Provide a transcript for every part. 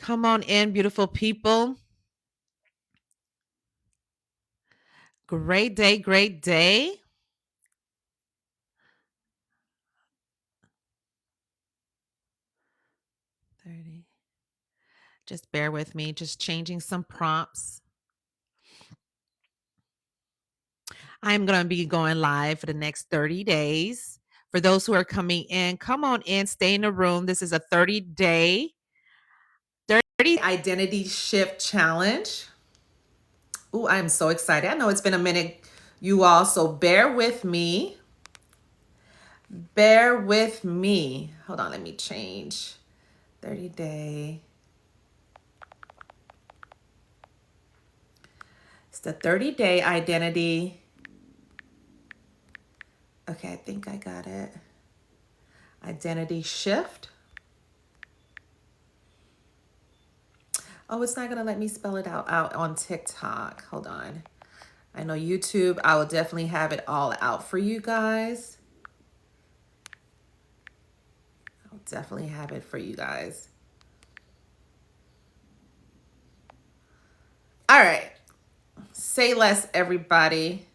Come on in, beautiful people. Great day, great day. Thirty. Just bear with me, just changing some prompts. I'm going to be going live for the next 30 days. For those who are coming in, come on in, stay in the room. This is a 30 identity shift challenge. Ooh, I'm so excited. I know it's been a minute, you all, so bear with me. Bear with me. Hold on, let me change. 30-day. It's the 30-day identity. Okay, I think I got it. Identity shift. Oh, it's not going to let me spell it out on TikTok. Hold on. I know YouTube, I will definitely have it all out for you guys. I'll definitely have it for you guys. All right. Say less, everybody.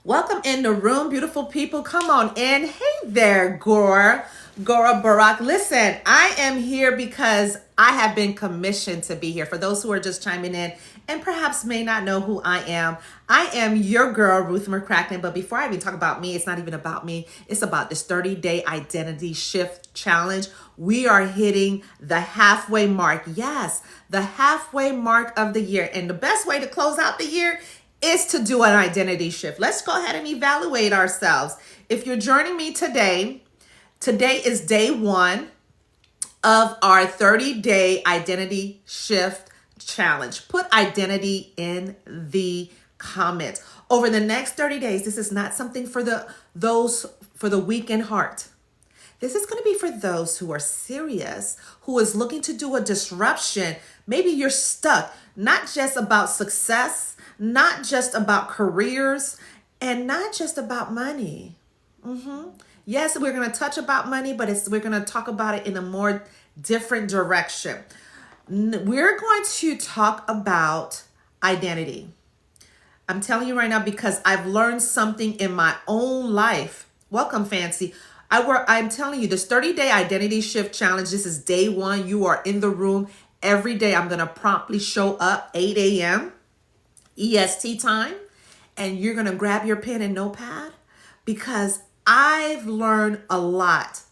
Welcome in the room, beautiful people. Come on in. Hey there, Gora Barak. Listen, I am here because I have been commissioned to be here. For those who are just chiming in and perhaps may not know who I am your girl, Ruth McCracken. But before I even talk about me, it's not even about me. It's about this 30-day identity shift challenge. We are hitting the halfway mark. Yes, the halfway mark of the year. And the best way to close out the year is to do an identity shift. Let's go ahead and evaluate ourselves. If you're joining me today is day one of our 30-day identity shift challenge. Put identity in the comments. Over the next 30 days, this is not something for the weak in heart. This is going to be for those who are serious, who is looking to do a disruption. Maybe you're stuck, not just about success, not just about careers, and not just about money. Yes, we're going to touch about money, but we're going to talk about it in a more different direction. We're going to talk about identity. I'm telling you right now because I've learned something in my own life. Welcome, Fancy. I'm telling you, this 30-day identity shift challenge, this is day one. You are in the room every day. I'm going to promptly show up 8 a.m. EST time, and you're going to grab your pen and notepad because I've learned a lot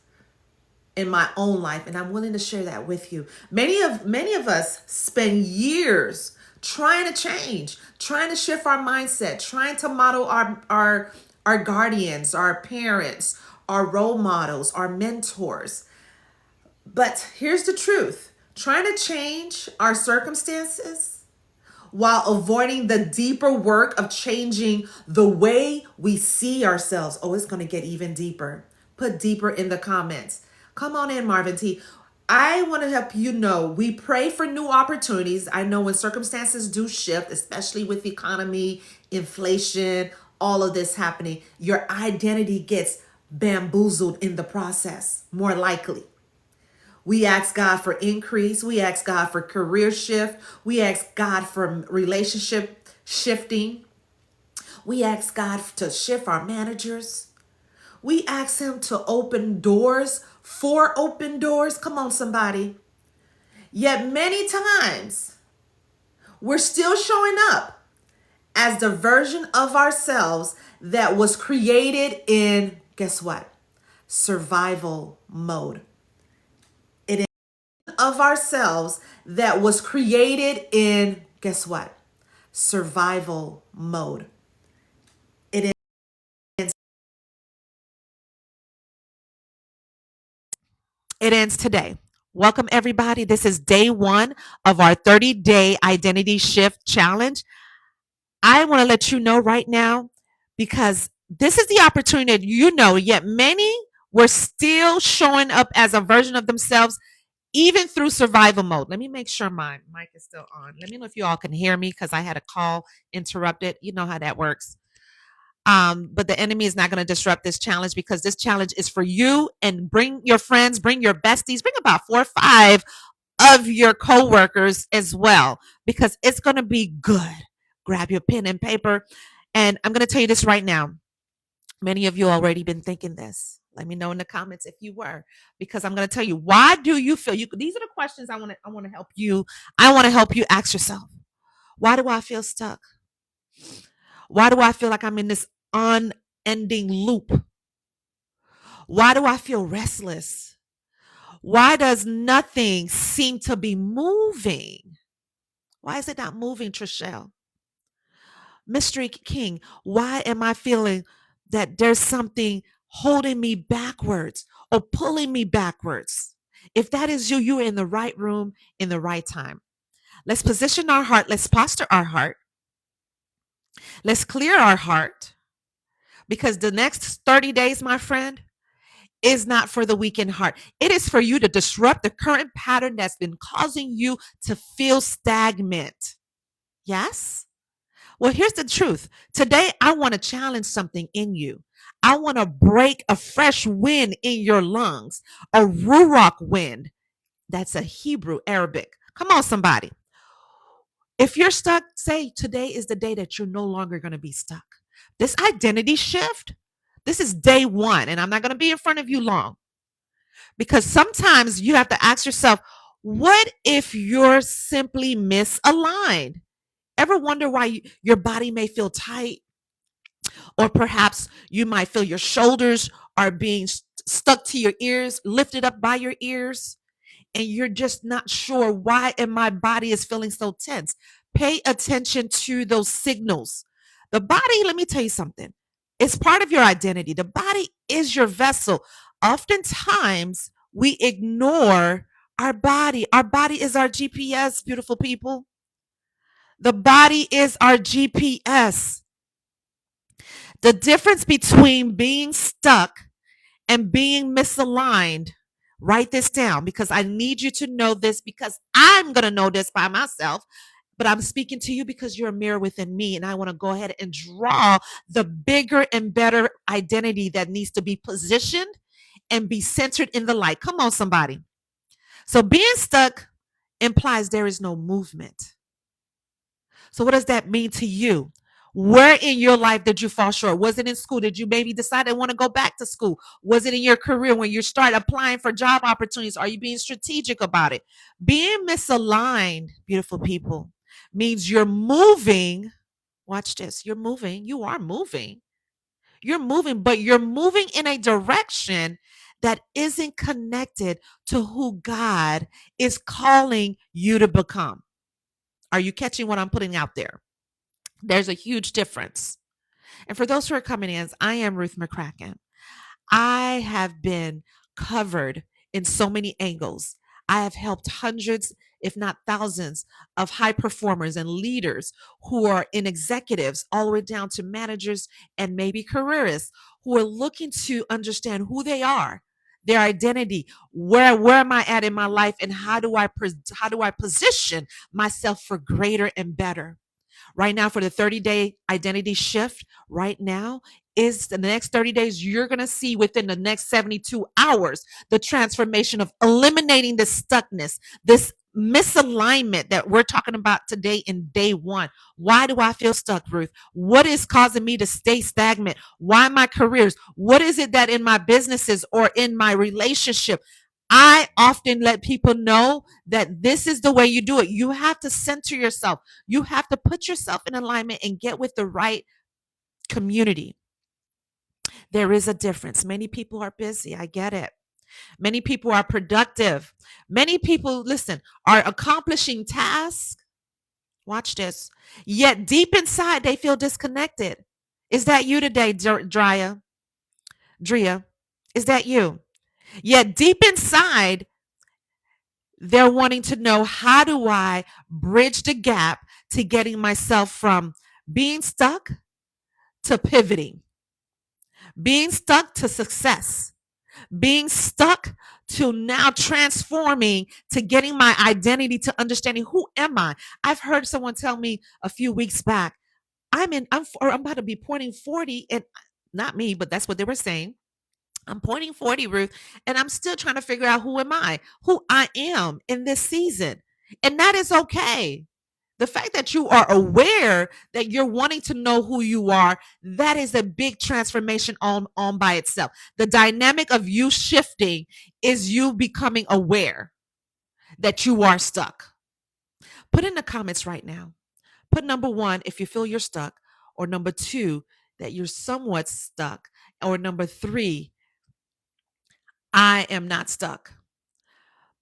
in my own life, and I'm willing to share that with you. Many of us spend years trying to change, trying to shift our mindset, trying to model our guardians, our parents, our role models, our mentors. But here's the truth. Trying to change our circumstances while avoiding the deeper work of changing the way we see ourselves. Oh, it's going to get even deeper. Put deeper in the comments. Come on in, Marvin T. I want to help you know we pray for new opportunities. I know when circumstances do shift, especially with the economy, inflation, all of this happening, your identity gets bamboozled in the process, more likely. We ask God for increase. We ask God for career shift. We ask God for relationship shifting. We ask God to shift our managers. We ask him to open doors for open doors. Come on, somebody. Yet many times we're still showing up as the version of ourselves that was created in, guess what? Survival mode. It is of ourselves that was created in, guess what? Survival mode. It ends today. Welcome, everybody. This is day one of our 30-day identity shift challenge. I want to let you know right now because this is the opportunity, yet many were still showing up as a version of themselves, even through survival mode. Let me make sure my mic is still on. Let me know if you all can hear me because I had a call interrupted. You know how that works. But the enemy is not going to disrupt this challenge because this challenge is for you. And bring your friends, bring your besties, bring about 4 or 5 of your coworkers as well, because it's going to be good. Grab your pen and paper. And I'm going to tell you this right now. Many of you already been thinking this. Let me know in the comments if you were, because I'm going to tell you, why do you feel you? These are the questions I want to help you. I want to help you ask yourself. Why do I feel stuck? Why do I feel like I'm in this unending loop? Why do I feel restless? Why does nothing seem to be moving? Why is it not moving, Trishelle? Mystery King, why am I feeling that there's something holding me backwards or pulling me backwards? If that is you, you're in the right room in the right time. Let's position our heart. Let's posture our heart. Let's clear our heart, because the next 30 days, my friend, is not for the weak in heart. It is for you to disrupt the current pattern that's been causing you to feel stagnant. Yes? Well, here's the truth. Today, I want to challenge something in you. I want to break a fresh wind in your lungs, a ruach wind. That's a Hebrew, Arabic. Come on, somebody. If you're stuck, say today is the day that you're no longer going to be stuck. This identity shift, this is day one, and I'm not going to be in front of you long, because sometimes you have to ask yourself, what if you're simply misaligned? Ever wonder why your body may feel tight? Or perhaps you might feel your shoulders are being stuck to your ears, lifted up by your ears, and you're just not sure why and my body is feeling so tense. Pay attention to those signals. The body, let me tell you something. It's part of your identity. The body is your vessel. Oftentimes, we ignore our body. Our body is our GPS, beautiful people. The body is our GPS. The difference between being stuck and being misaligned, write this down, because I need you to know this, because I'm going to know this by myself. But I'm speaking to you because you're a mirror within me. And I want to go ahead and draw the bigger and better identity that needs to be positioned and be centered in the light. Come on, somebody. So being stuck implies there is no movement. So what does that mean to you? Where in your life did you fall short? Was it in school? Did you maybe decide to want to go back to school? Was it in your career when you start applying for job opportunities? Are you being strategic about it? Being misaligned, beautiful people, means you're moving. Watch this. You're moving. You are moving. You're moving, but you're moving in a direction that isn't connected to who God is calling you to become. Are you catching what I'm putting out there? There's a huge difference. And for those who are coming in, I am Ruth McCracken. I have been covered in so many angles. I have helped hundreds, if not thousands, of high performers and leaders who are in executives, all the way down to managers and maybe careerists, who are looking to understand who they are, their identity, where am I at in my life, and how do I position myself for greater and better. Right now, for the 30-day identity shift, right now is the next 30 days, you're going to see within the next 72 hours the transformation of eliminating this stuckness, this misalignment that we're talking about today in day one. Why do I feel stuck, Ruth? What is causing me to stay stagnant? Why my careers? What is it that in my businesses or in my relationship? I often let people know that this is the way you do it. You have to center yourself. You have to put yourself in alignment and get with the right community. There is a difference. Many people are busy. I get it. Many people are productive. Many people, listen, are accomplishing tasks. Watch this. Yet deep inside, they feel disconnected. Is that you today, Drea? Is that you? Yet deep inside, they're wanting to know, how do I bridge the gap to getting myself from being stuck to pivoting, being stuck to success, being stuck to now transforming, to getting my identity, to understanding who am I. I've heard someone tell me a few weeks back, I'm about to be pointing 40, and not me, but that's what they were saying. I'm pointing 40, Ruth, and I'm still trying to figure out who I am in this season. And that is okay. The fact that you are aware that you're wanting to know who you are, that is a big transformation on by itself. The dynamic of you shifting is you becoming aware that you are stuck. Put in the comments right now. Put number one, if you feel you're stuck, or number two, that you're somewhat stuck, or number three, I am not stuck.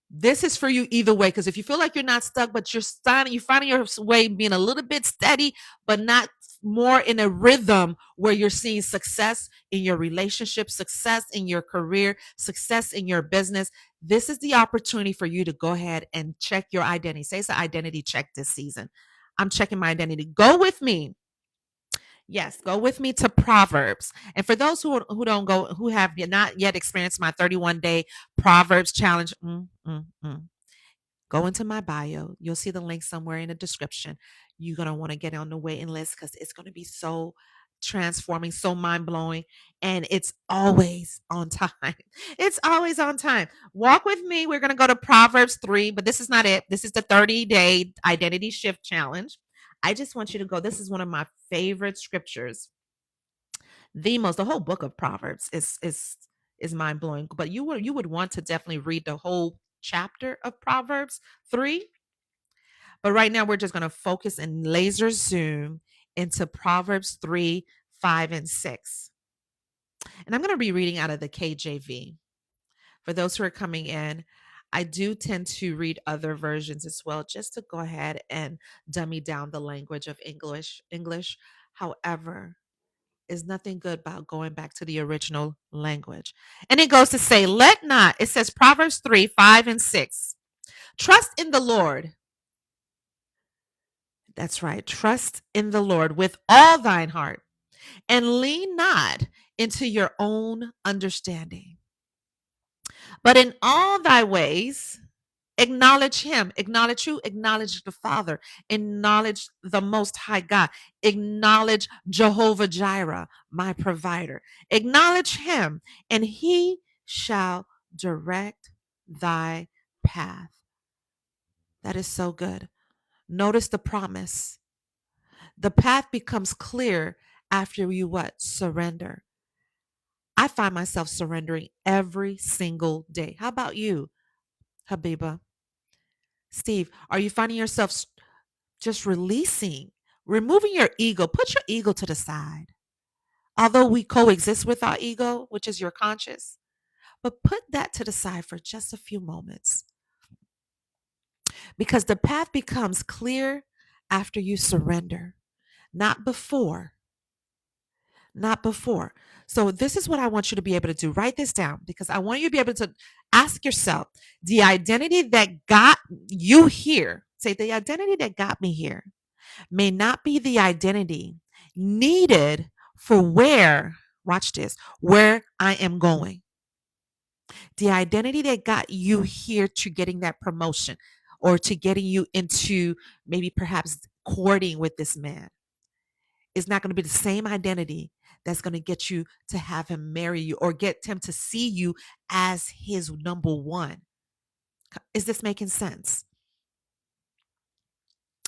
This is for you either way, because if you feel like you're not stuck, but you're finding your way being a little bit steady, but not more in a rhythm where you're seeing success in your relationship, success in your career, success in your business. This is the opportunity for you to go ahead and check your identity. Say it's an identity check this season. I'm checking my identity. Go with me. Yes, go with me to Proverbs. And for those who have not yet experienced my 31-day Proverbs challenge, go into my bio. You'll see the link somewhere in the description. You're going to want to get on the waiting list because it's going to be so transforming, so mind blowing, and it's always on time. It's always on time. Walk with me. We're going to go to Proverbs 3, but this is not it. This is the 30-day identity shift challenge. I just want you to go. This is one of my favorite scriptures. The whole book of Proverbs is mind blowing, but you would want to definitely read the whole chapter of Proverbs 3. But right now we're just going to focus and laser zoom into Proverbs 3, 5, and 6. And I'm going to be reading out of the KJV. For those who are coming in, I do tend to read other versions as well, just to go ahead and dummy down the language of English. However, is nothing good about going back to the original language. And it goes to say, it says Proverbs 3, 5, and 6. Trust in the Lord. That's right. Trust in the Lord with all thine heart and lean not into your own understanding. But in all thy ways, acknowledge him, acknowledge who, acknowledge the Father, acknowledge the Most High God, acknowledge Jehovah Jireh, my provider. Acknowledge him, and he shall direct thy path. That is so good. Notice the promise. The path becomes clear after you what? Surrender. I find myself surrendering every single day. How about you, Habiba? Steve, are you finding yourself just removing your ego? Put your ego to the side. Although we coexist with our ego, which is your conscious, but put that to the side for just a few moments. Because the path becomes clear after you surrender, not before. Not before. So this is what I want you to be able to do. Write this down because I want you to be able to ask yourself the identity that got you here. Say the identity that got me here may not be the identity needed for watch this, where I am going. The identity that got you here to getting that promotion or to getting you into maybe perhaps courting with this man is not going to be the same identity that's going to get you to have him marry you or get him to see you as his number one. Is this making sense?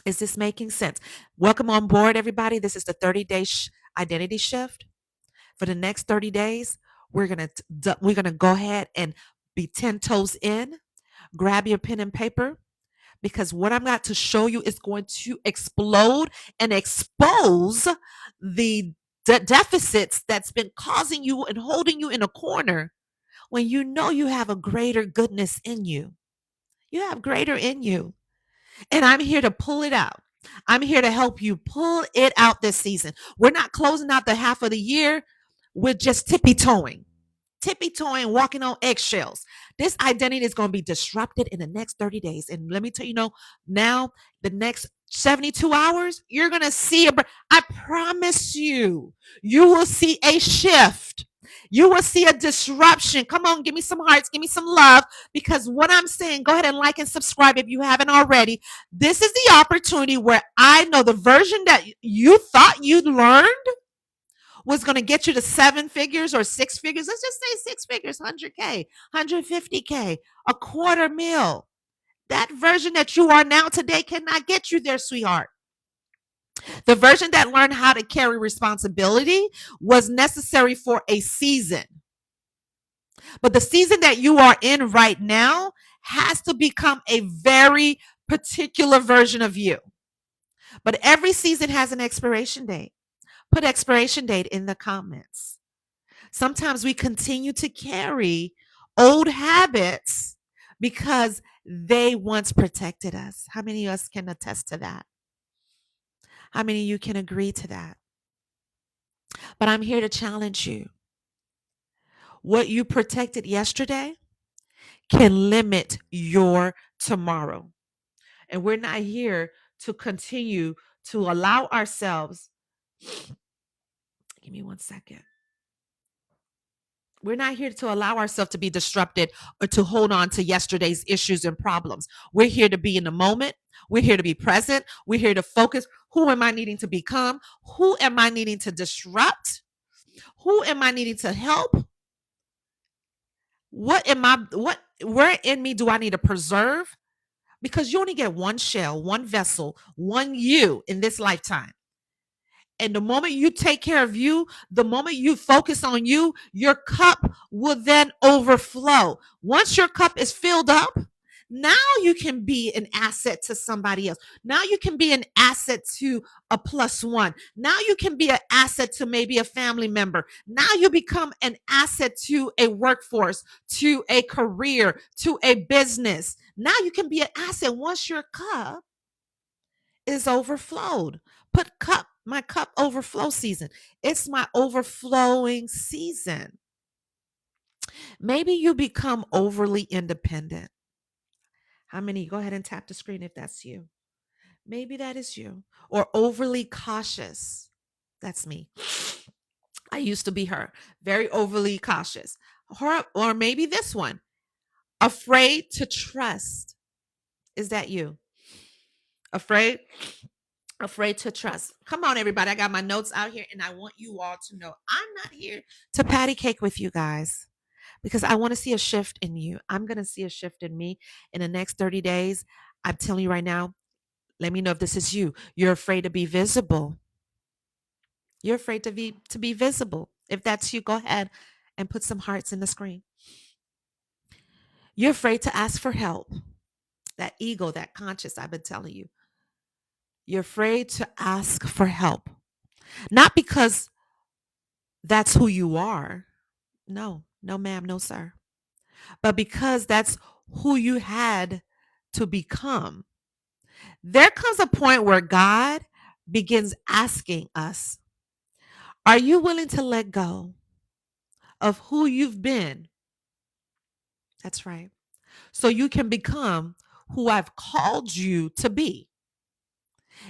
Is this making sense? Welcome on board, everybody. This is the 30-day identity shift. For the next 30 days, we're gonna go ahead and be 10 toes in. Grab your pen and paper because what I'm about to show you is going to explode and expose the deficits that's been causing you and holding you in a corner when you know you have a greater goodness in you. You have greater in you. And I'm here to pull it out. I'm here to help you pull it out this season. We're not closing out the half of the year. We're just tippy-toeing, walking on eggshells. This identity is going to be disrupted in the next 30 days. And let me tell you, now the next 72 hours, you're going to see I promise you, you will see a shift. You will see a disruption. Come on, give me some hearts, give me some love, because what I'm saying, go ahead and like and subscribe if you haven't already. This is the opportunity where I know the version that you thought you'd learned was going to get you to seven figures or six figures. Let's just say six figures, 100K, 150K, a quarter mil. That version that you are now today cannot get you there, sweetheart. The version that learned how to carry responsibility was necessary for a season. But the season that you are in right now has to become a very particular version of you. But every season has an expiration date. Put expiration date in the comments. Sometimes we continue to carry old habits because they once protected us. How many of us can attest to that? How many of you can agree to that? But I'm here to challenge you. What you protected yesterday can limit your tomorrow. And we're not here to continue to allow ourselves. Give me 1 second. We're not here to allow ourselves to be disrupted or to hold on to yesterday's issues and problems. We're here to be in the moment. We're here to be present. We're here to focus. Who am I needing to become? Who am I needing to disrupt? Who am I needing to help? Where in me do I need to preserve? Because you only get one shell, one vessel, one you in this lifetime. And the moment you take care of you, the moment you focus on you, your cup will then overflow. Once your cup is filled up, now you can be an asset to somebody else. Now you can be an asset to a plus one. Now you can be an asset to maybe a family member. Now you become an asset to a workforce, to a career, to a business. Now you can be an asset once your cup is overflowed. Put my cup overflow season. It's my overflowing season. Maybe you become overly independent. How many? Go ahead and tap the screen if that's you. Maybe that is you. Or overly cautious. That's me. I used to be her. Very overly cautious. Or maybe this one. Afraid to trust. Is that you? Afraid to trust. Come on, everybody. I got my notes out here, and I want you all to know I'm not here to patty cake with you guys because I want to see a shift in you. I'm going to see a shift in me in the next 30 days. I'm telling you right now, let me know if this is you. You're afraid to be visible. You're afraid to be visible. If that's you, go ahead and put some hearts in the screen. You're afraid to ask for help. That ego, that conscious, I've been telling you. You're afraid to ask for help. Not because that's who you are. No, ma'am, no, sir. But because that's who you had to become. There comes a point where God begins asking us, are you willing to let go of who you've been? That's right. So you can become who I've called you to be.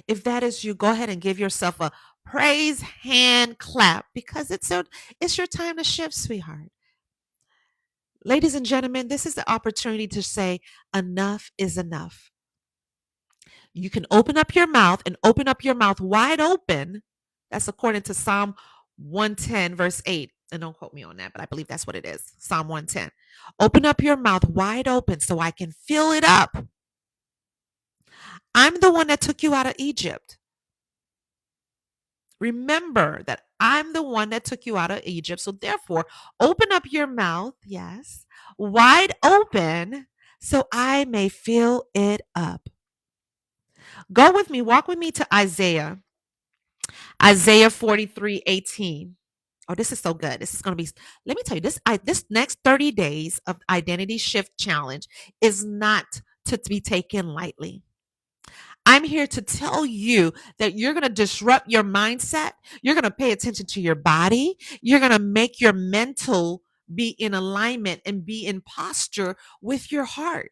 If that is you, go ahead and give yourself a praise hand clap because it's your time to shift, sweetheart. Ladies and gentlemen, this is the opportunity to say enough is enough. You can open up your mouth and open up your mouth wide open. That's according to Psalm 110, verse 8. And don't quote me on that, but I believe that's what it is. Psalm 110. Open up your mouth wide open so I can fill it up. I'm the one that took you out of Egypt. Remember that I'm the one that took you out of Egypt. So therefore, open up your mouth, yes, wide open so I may fill it up. Go with me, walk with me to Isaiah 43:18. Oh, this is so good. This is going to be, let me tell you, this next 30 days of Identity Shift Challenge is not to be taken lightly. I'm here to tell you that you're going to disrupt your mindset. You're going to pay attention to your body. You're going to make your mental be in alignment and be in posture with your heart.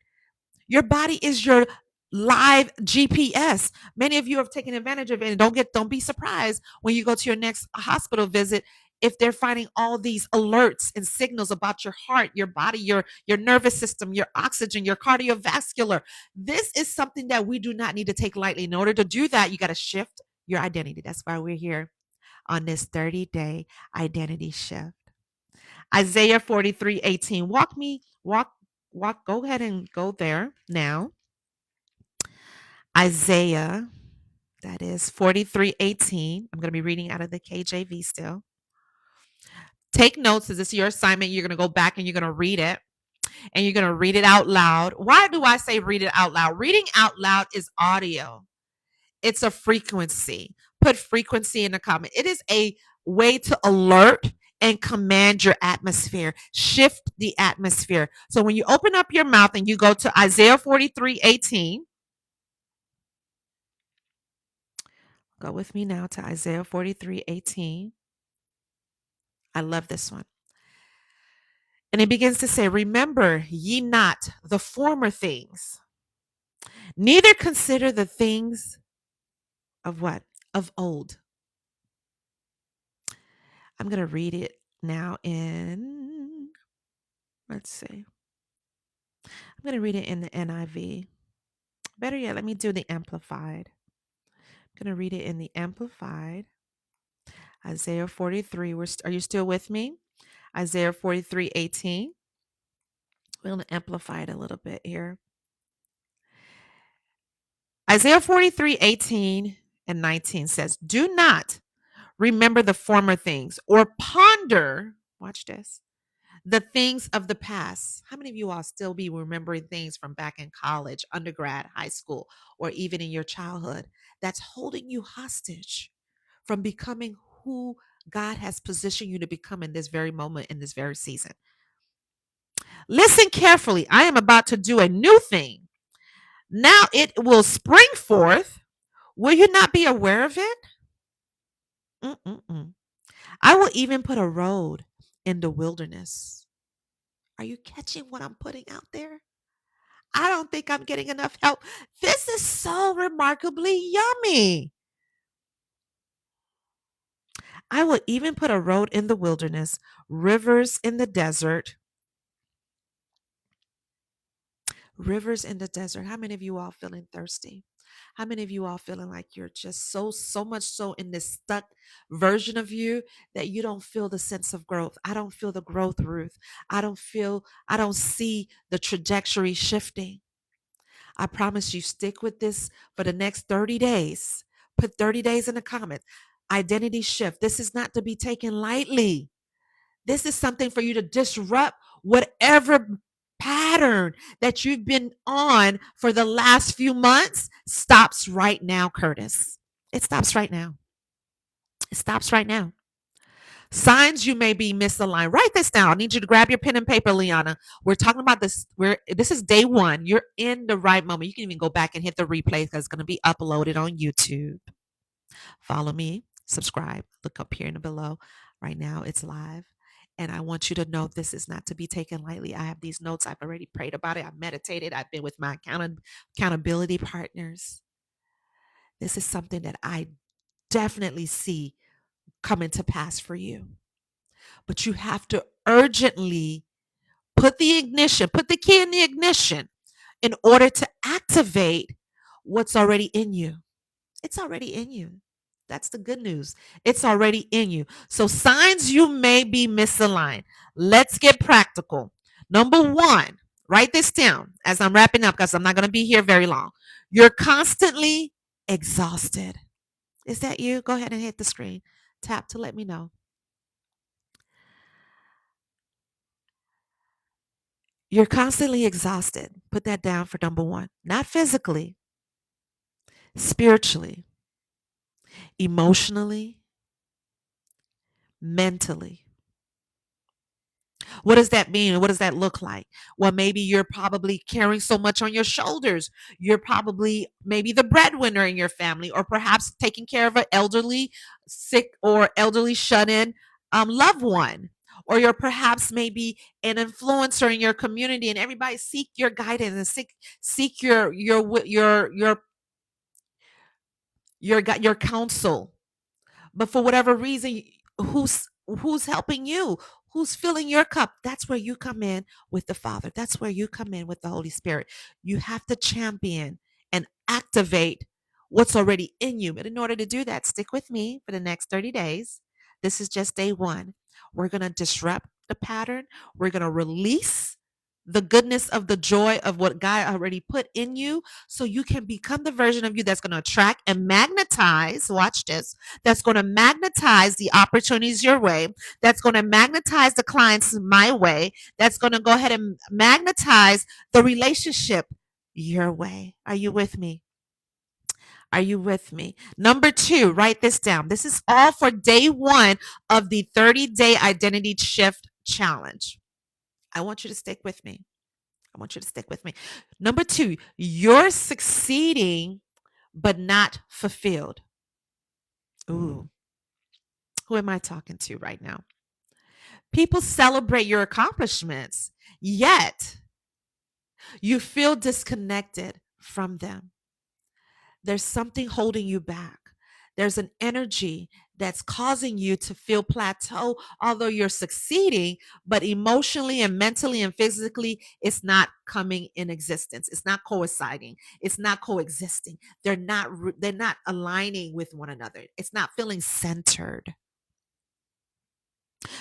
Your body is your live GPS. Many of you have taken advantage of it, and don't be surprised when you go to your next hospital visit if they're finding all these alerts and signals about your heart, your body, your nervous system, your oxygen, your cardiovascular. This is something that we do not need to take lightly. In order to do that, you got to shift your identity. That's why we're here on this 30-day identity shift. Isaiah 43:18. Go ahead and go there now. Isaiah, that is 43:18. I'm going to be reading out of the KJV still. Take notes as this is your assignment. You're going to go back and you're going to read it. And you're going to read it out loud. Why do I say read it out loud? Reading out loud is audio. It's a frequency. Put frequency in the comment. It is a way to alert and command your atmosphere. Shift the atmosphere. So when you open up your mouth and you go to Isaiah 43:18, go with me now to Isaiah 43:18. I love this one. And it begins to say, remember ye not the former things, neither consider the things of what? Of old. I'm going to read it now in, let's see. I'm going to read it in the NIV. Better yet, let me do the Amplified. I'm going to read it in the Amplified. Isaiah 43. Are you still with me? Isaiah 43:18. We're going to amplify it a little bit here. Isaiah 43:18 and 19 says, do not remember the former things or ponder, watch this, the things of the past. How many of you all still be remembering things from back in college, undergrad, high school, or even in your childhood that's holding you hostage from becoming who God has positioned you to become in this very moment, in this very season? Listen carefully. I am about to do a new thing. Now it will spring forth. Will you not be aware of it? Mm-mm-mm. I will even put a road in the wilderness. Are you catching what I'm putting out there? I don't think I'm getting enough help. This is so remarkably yummy. I will even put a road in the wilderness, rivers in the desert. Rivers in the desert. How many of you all feeling thirsty? How many of you all feeling like you're just so much so in this stuck version of you that you don't feel the sense of growth? I don't feel the growth, Ruth. I don't see the trajectory shifting. I promise you, stick with this for the next 30 days. Put 30 days in the comments. Identity shift. This is not to be taken lightly. This is something for you to disrupt whatever pattern that you've been on for the last few months. Stops right now, Curtis. It stops right now. It stops right now. Signs you may be misaligned. Write this down. I need you to grab your pen and paper, Liana. We're talking about this. This is day one. You're in the right moment. You can even go back and hit the replay because it's going to be uploaded on YouTube. Follow me, subscribe, look up here and below. Right now, it's live. And I want you to know this is not to be taken lightly. I have these notes. I've already prayed about it. I've meditated. I've been with my accountability partners. This is something that I definitely see coming to pass for you. But you have to urgently put the key in the ignition in order to activate what's already in you. It's already in you. That's the good news. It's already in you. So signs you may be misaligned. Let's get practical. Number one, write this down as I'm wrapping up because I'm not going to be here very long. You're constantly exhausted. Is that you? Go ahead and hit the screen. Tap to let me know. You're constantly exhausted. Put that down for number one. Not physically, spiritually, emotionally, mentally. What does that mean? What does that look like? Well, maybe you're probably carrying so much on your shoulders. You're probably maybe the breadwinner in your family, or perhaps taking care of an elderly, sick, or elderly shut-in loved one. Or you're perhaps maybe an influencer in your community, and everybody seek your guidance and seek your counsel. But for whatever reason, who's helping you, who's filling your cup. That's where you come in with the Father. That's where you come in with the Holy Spirit. You have to champion and activate what's already in you. But in order to do that, stick with me for the next 30 days. This is just day one. We're going to disrupt the pattern. We're going to release the goodness of the joy of what God already put in you so you can become the version of you that's going to attract and magnetize. Watch this. That's going to magnetize the opportunities your way. That's going to magnetize the clients my way. That's going to go ahead and magnetize the relationship your way. Are you with me? Are you with me? Number two, write this down. This is all for day one of the 30-day identity shift challenge. I want you to stick with me. I want you to stick with me. Number two, you're succeeding but not fulfilled. Ooh, who am I talking to right now? People celebrate your accomplishments, yet you feel disconnected from them. There's something holding you back. There's an energy that's causing you to feel plateau, although you're succeeding, but emotionally and mentally and physically, it's not coming in existence. It's not coinciding. It's not coexisting. They're not aligning with one another. It's not feeling centered.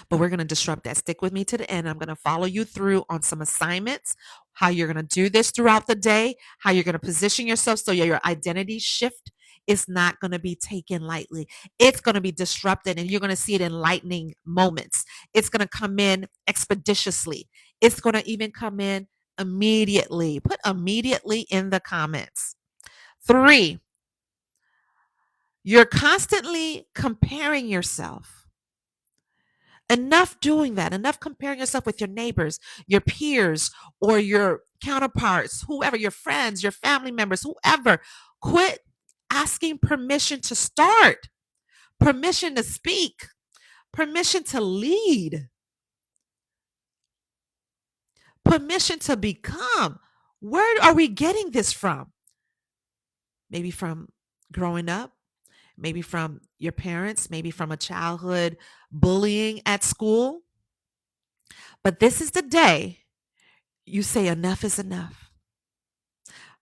But we're going to disrupt that. Stick with me to the end. I'm going to follow you through on some assignments, how you're going to do this throughout the day, how you're going to position yourself so your identity shift is not going to be taken lightly. It's going to be disrupted and you're going to see it in lightning moments. It's going to come in expeditiously. It's going to even come in immediately. Put immediately in the comments. 3, you're constantly comparing yourself. Enough doing that, enough comparing yourself with your neighbors, your peers, or your counterparts, whoever, your friends, your family members, whoever. Quit asking permission to start, permission to speak, permission to lead, permission to become. Where are we getting this from? Maybe from growing up, maybe from your parents, maybe from a childhood bullying at school. But this is the day you say enough is enough.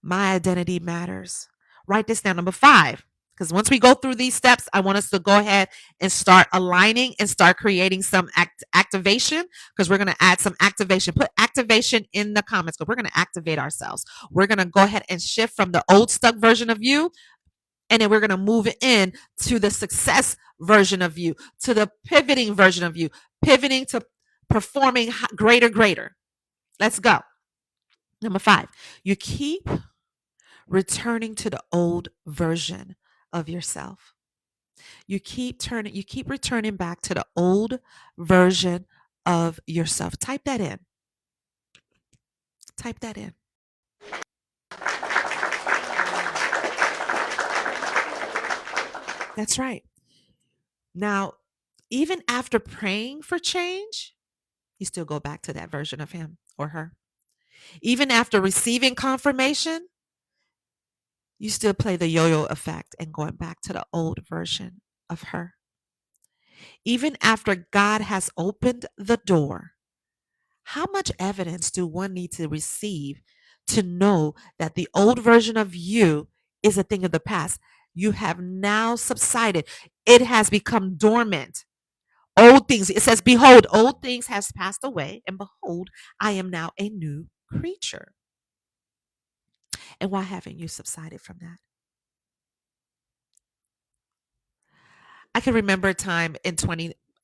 My identity matters. Write this down. Number 5, because once we go through these steps, I want us to go ahead and start aligning and start creating some activation, because we're going to add some activation. Put activation in the comments, because we're going to activate ourselves. We're going to go ahead and shift from the old stuck version of you, and then we're going to move it in to the success version of you, to the pivoting version of you, pivoting to performing greater. Let's go. Number 5, you keep returning to the old version of yourself. You keep returning back to the old version of yourself. Type that in. Type that in. That's right. Now, even after praying for change, you still go back to that version of him or her. Even after receiving confirmation, you still play the yo-yo effect and going back to the old version of her. Even after God has opened the door, how much evidence do one need to receive to know that the old version of you is a thing of the past? You have now subsided. It has become dormant. Old things, it says, behold, old things has passed away, and behold, I am now a new creature. And why haven't you subsided from that? I can remember a time in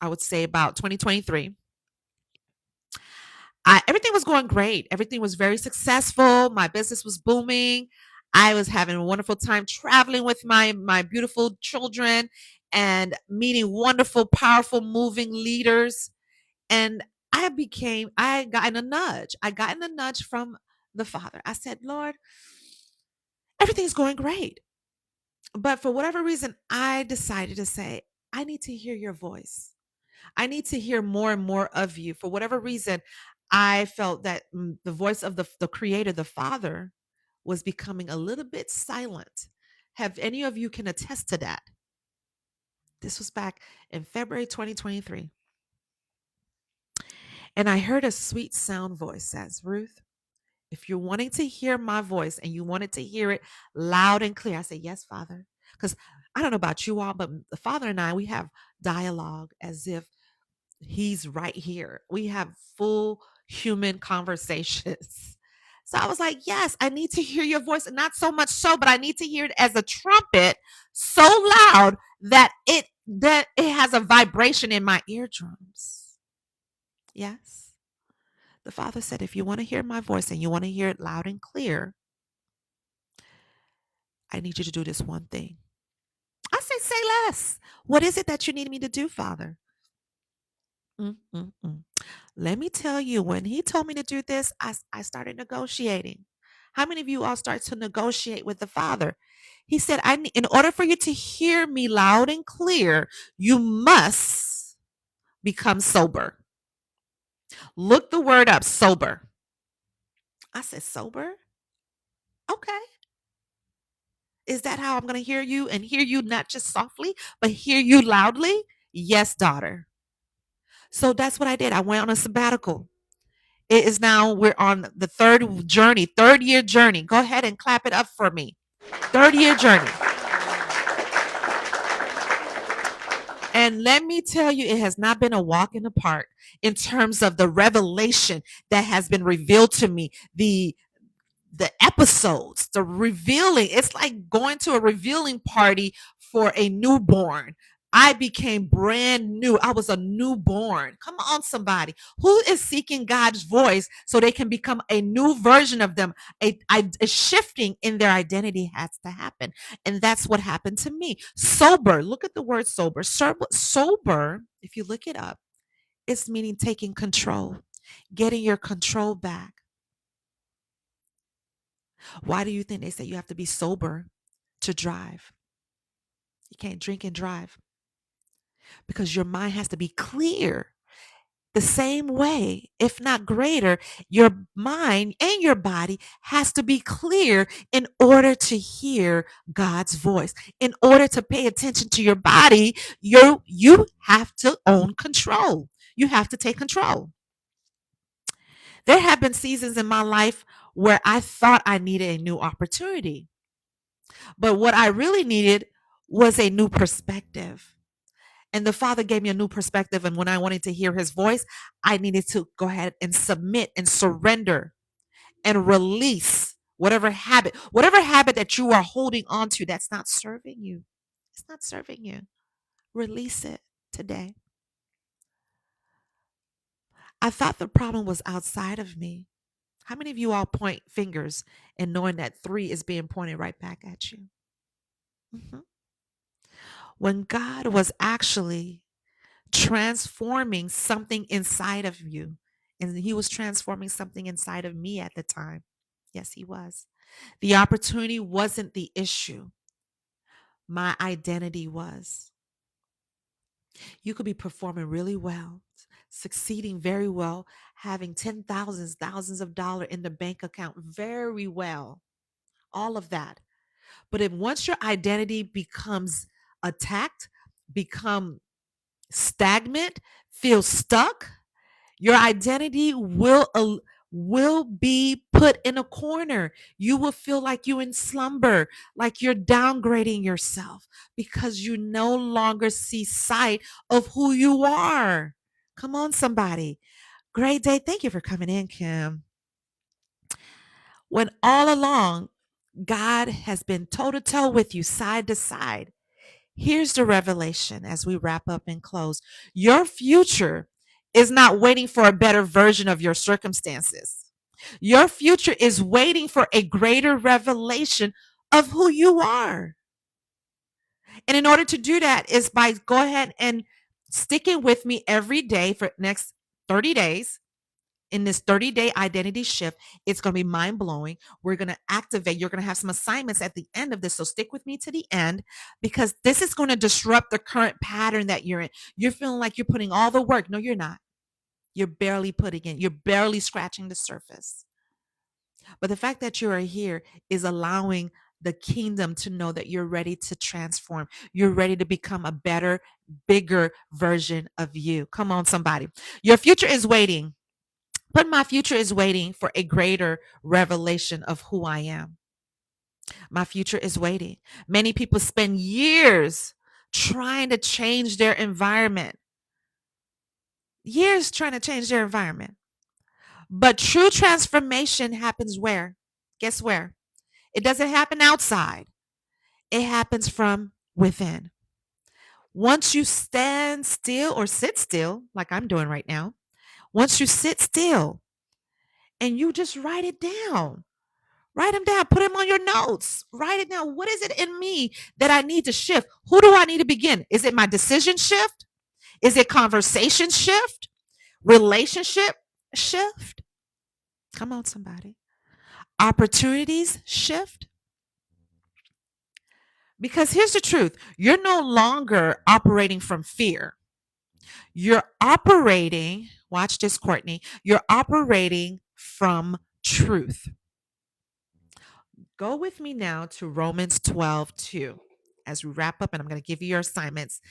I would say about 2023. Everything was going great. Everything was very successful. My business was booming. I was having a wonderful time traveling with my beautiful children and meeting wonderful, powerful, moving leaders. And I got in a nudge. I got in a nudge from the Father. I said, Lord, everything's going great. But for whatever reason, I decided to say, I need to hear your voice. I need to hear more and more of you. For whatever reason, I felt that the voice of the Creator, the Father, was becoming a little bit silent. Have any of you can attest to that? This was back in February 2023. And I heard a sweet sound voice says, Ruth, if you're wanting to hear my voice and you wanted to hear it loud and clear, I said, yes, Father. Because I don't know about you all, but the Father and I, we have dialogue as if he's right here. We have full human conversations. So I was like, yes, I need to hear your voice. And not so much so, but I need to hear it as a trumpet so loud that it has a vibration in my eardrums. Yes. The Father said, if you want to hear my voice and you want to hear it loud and clear, I need you to do this one thing. I say less. What is it that you need me to do, Father? Mm-mm-mm. Let me tell you, when he told me to do this, I started negotiating. How many of you all start to negotiate with the Father? He said, in order for you to hear me loud and clear, you must become sober. Look the word up, sober. I said, sober? Okay. Is that how I'm going to hear you and hear you not just softly, but hear you loudly? Yes, daughter. So that's what I did. I went on a sabbatical. It is now, we're on the third year journey. Go ahead and clap it up for me. Third year journey. And let me tell you, it has not been a walk in the park in terms of the revelation that has been revealed to me, the episodes, the revealing. It's like going to a revealing party for a newborn. I became brand new. I was a newborn. Come on, somebody. Who is seeking God's voice so they can become a new version of them? A shifting in their identity has to happen. And that's what happened to me. Sober. Look at the word sober. Sober, if you look it up, it's meaning taking control, getting your control back. Why do you think they say you have to be sober to drive? You can't drink and drive because your mind has to be clear. The same way, if not greater, your mind and your body has to be clear in order to hear God's voice. In order to pay attention to your body, you have to own control. You have to take control. There have been seasons in my life where I thought I needed a new opportunity. But what I really needed was a new perspective. And the Father gave me a new perspective. And when I wanted to hear his voice, I needed to go ahead and submit and surrender and release whatever habit that you are holding on to that's not serving you. It's not serving you. Release it today. I thought the problem was outside of me. How many of you all point fingers and knowing that 3 is being pointed right back at you? Mhm. When God was actually transforming something inside of you, and he was transforming something inside of me at the time. Yes, he was. The opportunity wasn't the issue. My identity was. You could be performing really well, succeeding very well, having thousands of dollars in the bank account very well, all of that. But if once your identity becomes attacked, become stagnant, feel stuck, your identity will be put in a corner. You will feel like you're in slumber, like you're downgrading yourself because you no longer see sight of who you are. Come on, somebody. Great day. Thank you for coming in, Kim. When all along, God has been toe to toe with you, side to side. Here's the revelation as we wrap up and close. Your future is not waiting for a better version of your circumstances. Your future is waiting for a greater revelation of who you are. And in order to do that is by go ahead and sticking with me every day for next 30 days in this 30-day identity shift. It's going to be mind-blowing. We're going to activate. You're going to have some assignments at the end of this. So stick with me to the end because this is going to disrupt the current pattern that you're in. You're feeling like you're putting all the work. No, you're not. You're barely putting in. You're barely scratching the surface. But the fact that you are here is allowing the kingdom to know that you're ready to transform. You're ready to become a better, bigger version of you. Come on, somebody. Your future is waiting, but my future is waiting for a greater revelation of who I am. My future is waiting. Many people spend years trying to change their environment, years trying to change their environment. But true transformation happens where? Guess where? It doesn't happen outside, it happens from within. Once you stand still or sit still, like I'm doing right now, once you sit still and you just write it down, write them down, put them on your notes, write it down. What is it in me that I need to shift? Who do I need to begin? Is it my decision shift? Is it conversation shift? Relationship shift? Come on, somebody. Opportunities shift? Because here's the truth, you're no longer operating from fear. You're operating, watch this, Courtney, you're operating from truth. Go with me now to Romans 12:2 as we wrap up, and I'm going to give you your assignments.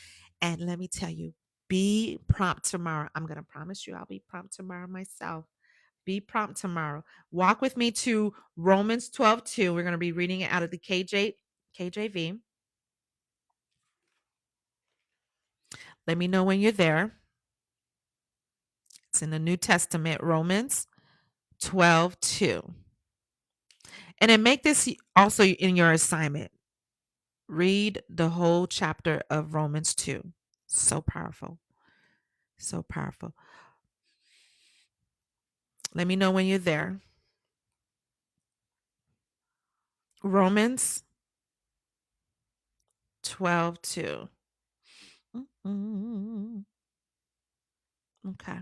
And let me tell you, be prompt tomorrow. I'm going to promise you I'll be prompt tomorrow myself. Be prompt tomorrow. Walk with me to Romans 12:2. We're going to be reading it out of the KJV. Let me know when you're there. It's in the New Testament, Romans 12:2. And then make this also in your assignment. Read the whole chapter of Romans 2. So powerful. So powerful. Let me know when you're there. Romans 12:2. Okay.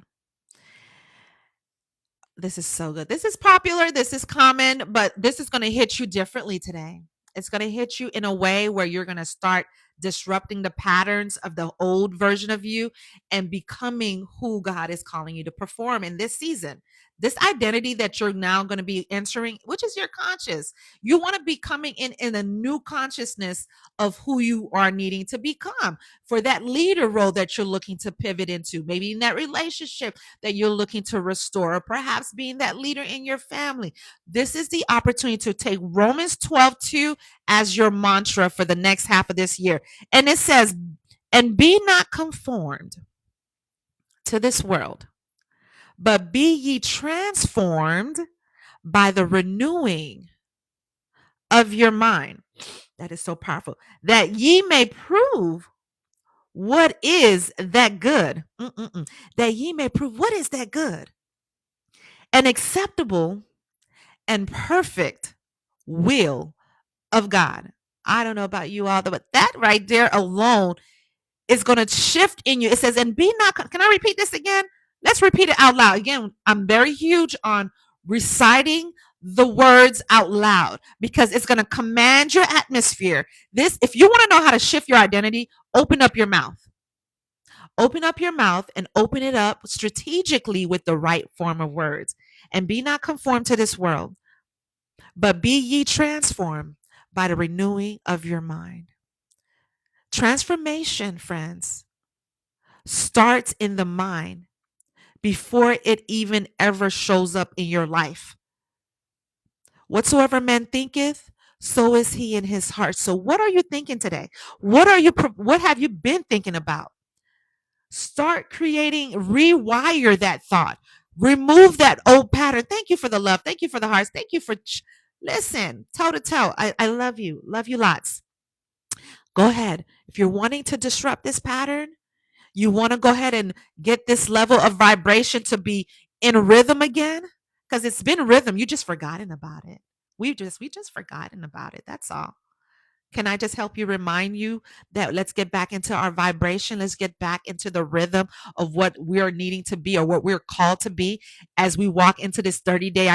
This is so good. This is popular. This is common, but this is going to hit you differently today. It's going to hit you in a way where you're going to start disrupting the patterns of the old version of you and becoming who God is calling you to perform in this season. This identity that you're now going to be entering, which is your conscious. You want to be coming in a new consciousness of who you are needing to become for that leader role that you're looking to pivot into, maybe in that relationship that you're looking to restore, or perhaps being that leader in your family. This is the opportunity to take Romans 12:2 as your mantra for the next half of this year. And it says, and be not conformed to this world, but be ye transformed by the renewing of your mind. That is so powerful. That ye may prove what is that good. That ye may prove what is that good and acceptable and perfect will of God. I don't know about you all, but that right there alone is going to shift in you. It says, and be not, can I repeat this again? Let's repeat it out loud. Again, I'm very huge on reciting the words out loud because it's going to command your atmosphere. This, if you want to know how to shift your identity, open up your mouth. Open up your mouth and open it up strategically with the right form of words. And be not conformed to this world, but be ye transformed by the renewing of your mind. Transformation, friends, starts in the mind before it even ever shows up in your life. Whatsoever man thinketh, so is he in his heart. So what are you thinking today? What have you been thinking about? Start creating, rewire that thought. Remove that old pattern. Thank you for the love. Thank you for the hearts. Thank you for listen, toe to toe. I love you. Love you lots. Go ahead. If you're wanting to disrupt this pattern, you want to go ahead and get this level of vibration to be in rhythm again, because it's been rhythm. You just forgotten about it. We just forgotten about it. That's all. Can I just help you remind you that let's get back into our vibration. Let's get back into the rhythm of what we're needing to be or what we're called to be as we walk into this 30-day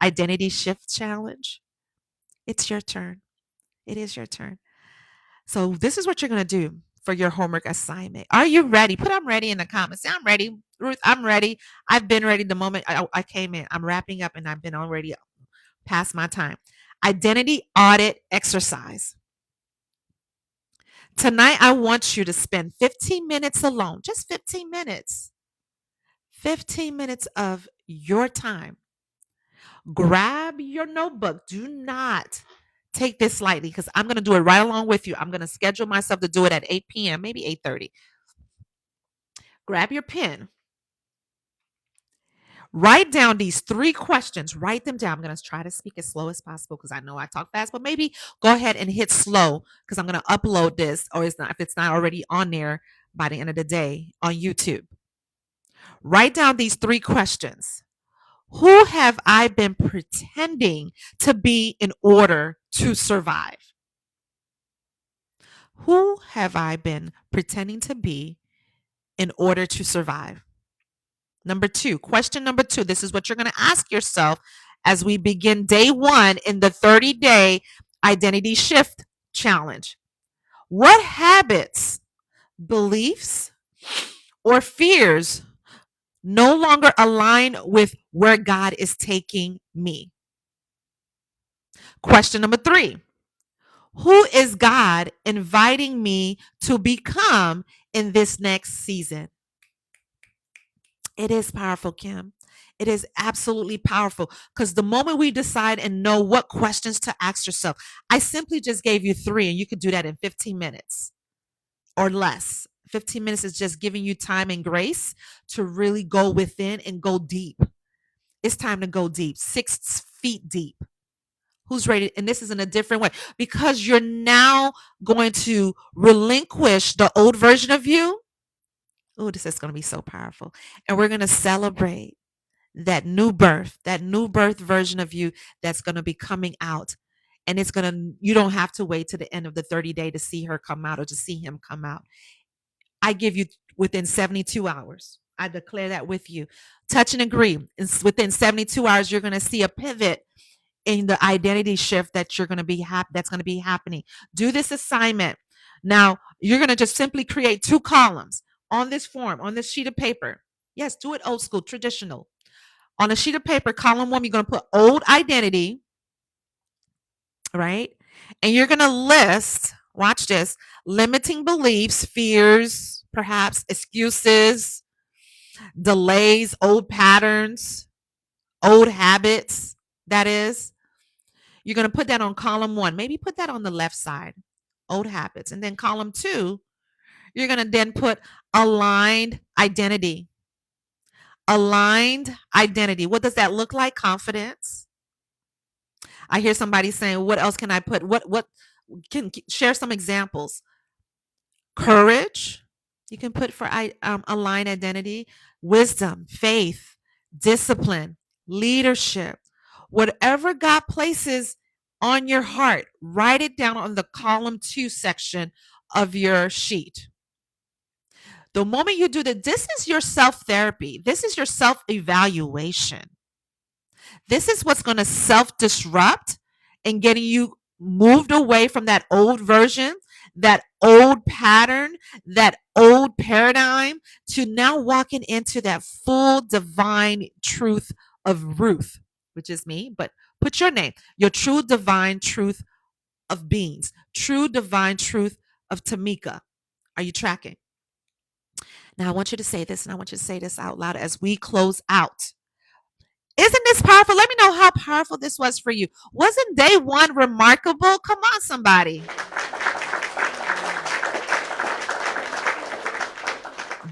identity shift challenge. It's your turn. It is your turn. So this is what you're going to do for your homework assignment. Are you ready? Put I'm ready in the comments. Say I'm ready. Ruth, I'm ready. I've been ready the moment I came in. I'm wrapping up and I've been already past my time. Identity audit exercise. Tonight, I want you to spend 15 minutes alone, just 15 minutes, 15 minutes of your time. Grab your notebook. Do not take this lightly because I'm going to do it right along with you. I'm going to schedule myself to do it at 8 p.m., maybe 8:30. Grab your pen. Write down these 3 questions. Write them down. I'm going to try to speak as slow as possible because I know I talk fast, but maybe go ahead and hit slow because I'm going to upload this, or it's not, if it's not already on there by the end of the day on YouTube. Write down these 3 questions. Who have I been pretending to be in order to survive? Who have I been pretending to be in order to survive? Number 2, question number 2. This is what you're going to ask yourself as we begin day 1 in the 30-day identity shift challenge. What habits, beliefs, or fears no longer align with where God is taking me? Question number 3. Who is God inviting me to become in this next season? It is powerful, Kim. It is absolutely powerful because the moment we decide and know what questions to ask yourself, I simply just gave you 3 and you could do that in 15 minutes or less. 15 minutes is just giving you time and grace to really go within and go deep. It's time to go deep, 6 feet deep. Who's ready? And this is in a different way because you're now going to relinquish the old version of you. Oh, this is going to be so powerful. And we're going to celebrate that new birth version of you that's going to be coming out. And it's going to, you don't have to wait to the end of the 30-day to see her come out or to see him come out. I give you within 72 hours. I declare that with you. Touch and agree. Within 72 hours, you're going to see a pivot in the identity shift that you're going to be that's going to be happening. Do this assignment. Now, you're going to just simply create 2 columns on this form, on this sheet of paper. Yes, do it old school, traditional. On a sheet of paper, column 1, you're going to put old identity, right? And you're going to list, watch this, limiting beliefs, fears, perhaps excuses, delays, old patterns, old habits, that is. You're going to put that on column 1. Maybe put that on the left side, old habits. And then column 2, you're going to then put aligned identity. Aligned identity. What does that look like? Confidence. I hear somebody saying, what else can I put? What can share some examples? Courage. You can put for aligned identity. Wisdom, faith, discipline, leadership. Whatever God places on your heart, write it down on the column 2 section of your sheet. The moment you do that, this is your self-therapy. This is your self-evaluation. This is what's going to self-disrupt and getting you moved away from that old version, that old pattern, that old paradigm, to now walking into that full divine truth of Ruth, which is me, but put your name, your true divine truth of beings, true divine truth of Tamika. Are you tracking? Now, I want you to say this, and I want you to say this out loud as we close out. Isn't this powerful? Let me know how powerful this was for you. Wasn't day 1 remarkable? Come on, somebody.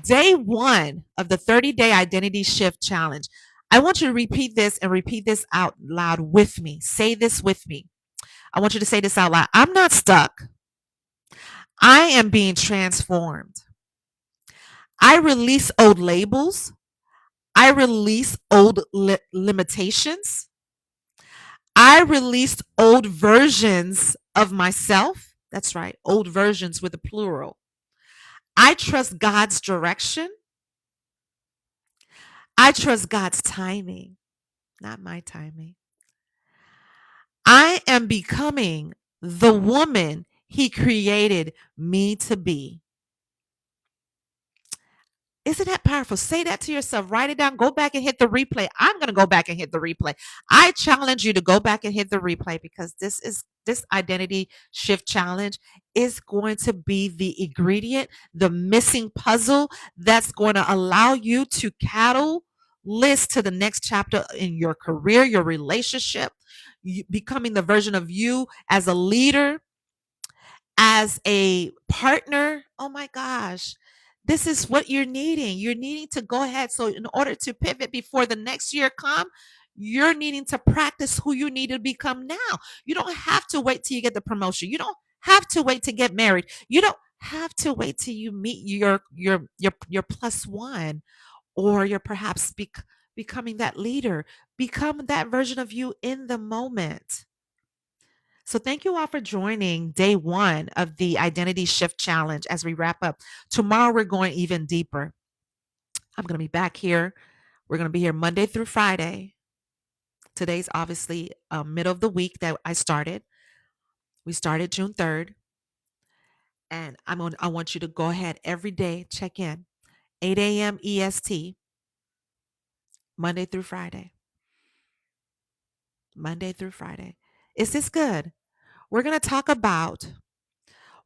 Day 1 of the 30-day identity shift challenge. I want you to repeat this and repeat this out loud with me. Say this with me. I want you to say this out loud. I'm not stuck. I am being transformed. I release old labels. I release old limitations. I released old versions of myself. That's right, old versions with a plural. I trust God's direction. I trust God's timing, not my timing. I am becoming the woman He created me to be. Isn't that powerful? Say that to yourself. Write it down. Go back and hit the replay. I'm going to go back and hit the replay. I challenge you to go back and hit the replay because this identity shift challenge is going to be the ingredient, the missing puzzle that's going to allow you to catalyst to the next chapter in your career, your relationship, becoming the version of you as a leader, as a partner. Oh my gosh. This is what you're needing. You're needing to go ahead. So in order to pivot before the next year come, you're needing to practice who you need to become now. You don't have to wait till you get the promotion. You don't have to wait to get married. You don't have to wait till you meet your plus one, or you're perhaps becoming that leader. Become that version of you in the moment. So thank you all for joining day one of the Identity Shift Challenge as we wrap up. Tomorrow we're going even deeper. I'm going to be back here. We're going to be here Monday through Friday. Today's obviously middle of the week that I started. We started June 3rd. And I want you to go ahead every day, check in. 8 a.m. EST, Monday through Friday. Monday through Friday. Is this good? We're going to talk about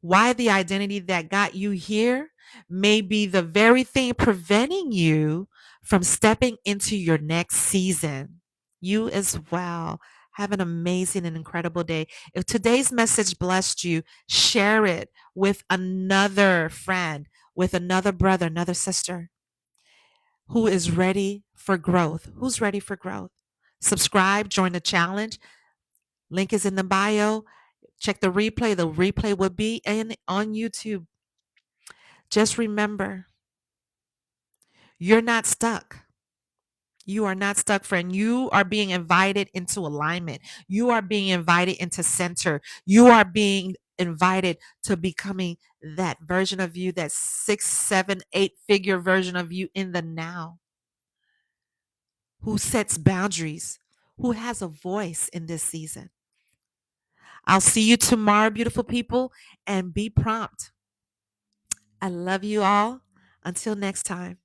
why the identity that got you here may be the very thing preventing you from stepping into your next season. You as well. Have an amazing and incredible day. If today's message blessed you, share it with another friend, with another brother, another sister who is ready for growth. Who's ready for growth? Subscribe, join the challenge. Link is in the bio. Check the replay. The replay will be on YouTube. Just remember, you're not stuck. You are not stuck, friend. You are being invited into alignment. You are being invited into center. You are being invited to becoming that version of you, that 6, 7, 8 figure version of you in the now, who sets boundaries, who has a voice in this season. I'll see you tomorrow, beautiful people, and be prompt. I love you all. Until next time.